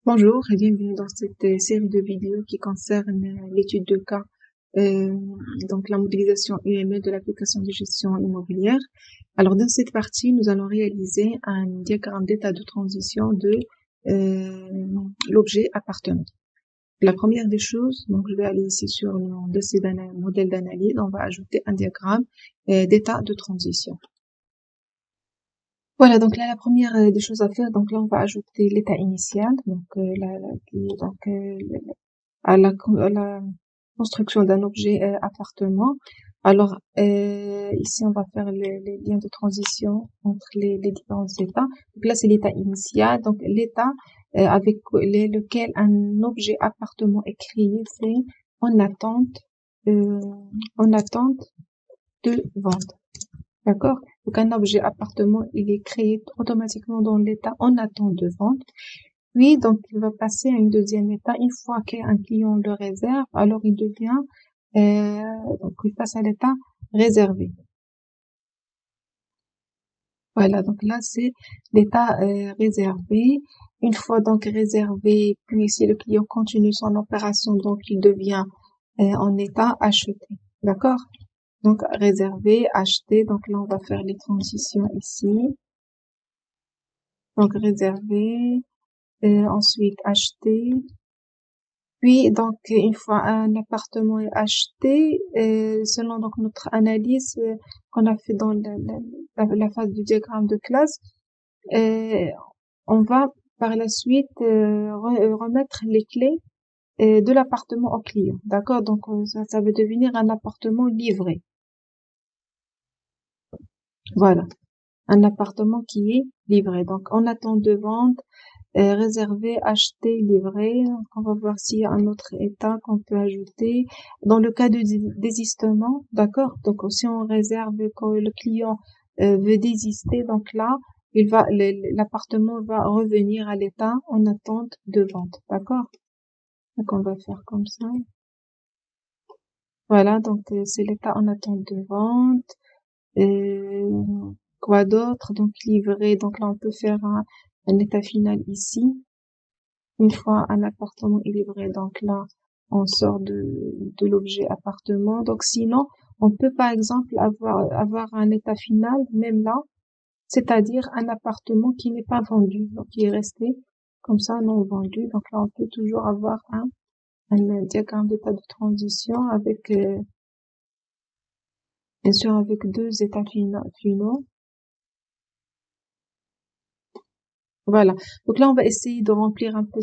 Bonjour et bienvenue dans cette série de vidéos qui concerne l'étude de cas, euh, donc la modélisation UML de l'application de gestion immobilière. Alors dans cette partie, nous allons réaliser un diagramme d'état de transition de l'objet appartenant. La première des choses, donc je vais aller ici sur le dossier modèle d'analyse, on va ajouter un diagramme d'état de transition. Voilà, donc là, la première des choses à faire, donc là, on va ajouter l'état initial, donc, à la construction d'un objet appartement. Alors, ici, on va faire les liens de transition entre les différents états. Donc là, c'est l'état initial, donc l'état avec lequel un objet appartement est créé, c'est en attente, euh, en attente de vente. D'accord? Donc, un objet appartement, il est créé automatiquement dans l'état en attente de vente. Puis, donc, il va passer à une deuxième étape. Une fois qu'un client le réserve, alors il devient, donc, il passe à l'état réservé. Voilà. Donc là, c'est l'état réservé. Une fois donc réservé, puis si le client continue son opération, donc il devient en état acheté. D'accord? Donc, réservé, acheté. Donc là, on va faire les transitions ici. Donc, réservé, ensuite acheté. Puis, donc, une fois un appartement est acheté, selon donc notre analyse qu'on a fait dans la phase du diagramme de classe, euh, on va par la suite remettre les clés de l'appartement au client. D'accord? Donc, ça va devenir un appartement livré. Voilà. Un appartement qui est livré. Donc, en attente de vente, réservé, acheté, livré. Donc, on va voir s'il y a un autre état qu'on peut ajouter. Dans le cas de désistement, d'accord? Donc, si on réserve quand le client veut désister, donc là, l'appartement va revenir à l'état en attente de vente, d'accord? Donc, on va faire comme ça. Voilà, donc c'est l'état en attente de vente. Quoi d'autre? Donc, livré. Donc là, on peut faire un état final ici. Une fois un appartement est livré, donc là, on sort de l'objet appartement. Donc sinon, on peut par exemple avoir un état final, même là, c'est-à-dire un appartement qui n'est pas vendu, donc qui est resté comme ça non vendu. Donc là, on peut toujours avoir un diagramme d'état de transition avec, bien sûr, avec deux états finaux. Voilà. Donc là, on va essayer de remplir un peu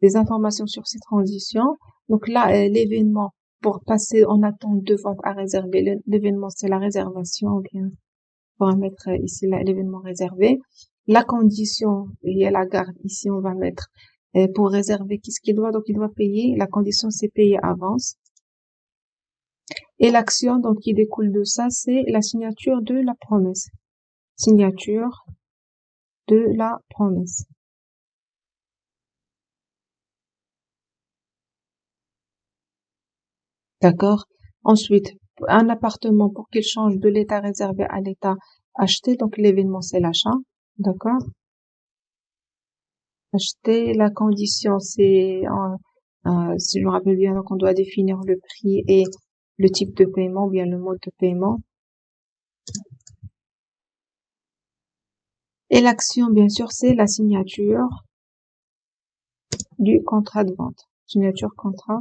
des informations sur ces transitions. Donc là, l'événement pour passer en attente de vente à réserver, l'événement c'est la réservation, ou bien on va mettre ici l'événement réservé. La condition, il y a la garde, ici on va mettre pour réserver qu'est-ce qu'il doit, donc il doit payer, la condition c'est payer avance. Et l'action donc qui découle de ça, c'est la signature de la promesse. Signature de la promesse. D'accord? Ensuite, un appartement pour qu'il change de l'état réservé à l'état acheté, donc l'événement c'est l'achat. D'accord? Acheter, la condition c'est, si je me rappelle bien, donc on doit définir le prix et le type de paiement, ou bien le mode de paiement. Et l'action, bien sûr, c'est la signature du contrat de vente. Signature contrat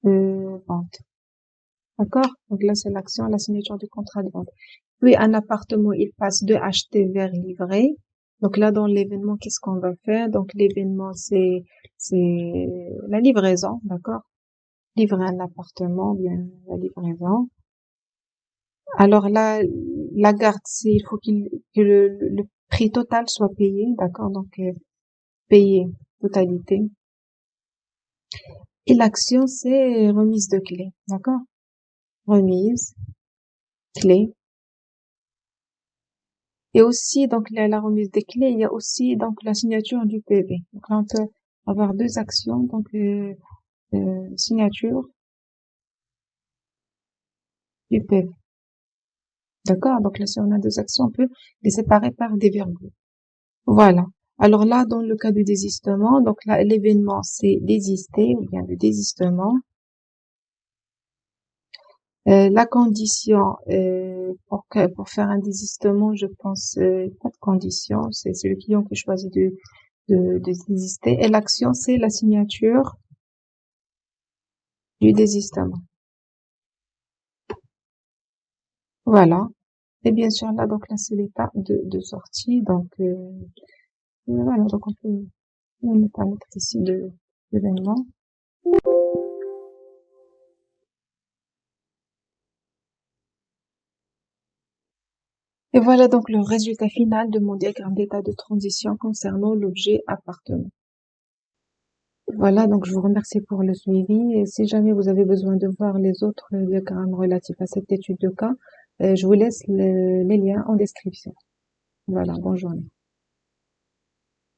de vente. D'accord? Donc là, c'est l'action, la signature du contrat de vente. Puis, un appartement, il passe de acheter vers livrer. Donc là, dans l'événement, qu'est-ce qu'on va faire? Donc, l'événement, c'est la livraison, d'accord? Livrer un appartement, bien, la livraison. Alors là, la garde, c'est, il faut que le prix total soit payé, d'accord? Donc, payer totalité. Et l'action, c'est remise de clé, d'accord? Remise, clé. Et aussi, donc, la remise des clés, il y a aussi, donc, la signature du PV. Donc là, on peut avoir deux actions, donc, signature du PV. D'accord? Donc là, si on a deux actions, on peut les séparer par des virgules. Voilà. Alors là, dans le cas du désistement, donc là, l'événement, c'est désister ou bien le désistement. La condition pour faire un désistement, je pense pas de condition, c'est le client qui choisit de désister. Et l'action, c'est la signature du désistement. Voilà. Et bien sûr, là, donc là, c'est l'état de sortie. Donc, voilà, donc on peut mettre ici l'événement. Et voilà donc le résultat final de mon diagramme d'état de transition concernant l'objet appartement. Voilà, donc je vous remercie pour le suivi. Et si jamais vous avez besoin de voir les autres diagrammes relatifs à cette étude de cas, je vous laisse les liens en description. Voilà, bonne journée.